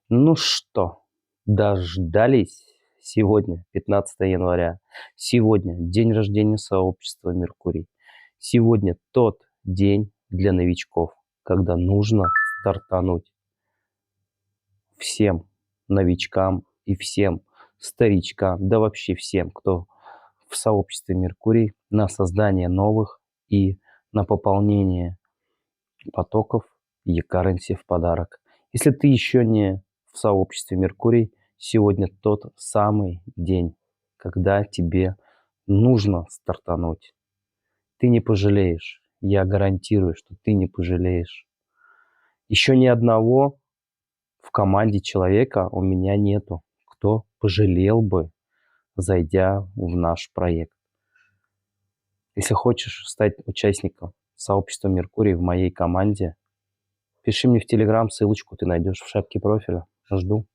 Ну что, дождались? Сегодня 15 января. Сегодня день рождения сообщества «Меркурий». Сегодня тот день для новичков, когда нужно стартануть всем новичкам и всем старичкам, да вообще всем, кто в сообществе «Меркурий», на создание новых и на пополнение потоков e-currency в подарок. Если ты еще не в сообществе «Меркурий», сегодня тот самый день, когда тебе нужно стартануть. Ты не пожалеешь. Я гарантирую, что ты не пожалеешь. Еще ни одного в команде человека у меня нету, кто пожалел бы, зайдя в наш проект. Если хочешь стать участником сообщества «Меркурий» в моей команде, пиши мне в Телеграм, ссылочку ты найдешь в шапке профиля. Жду.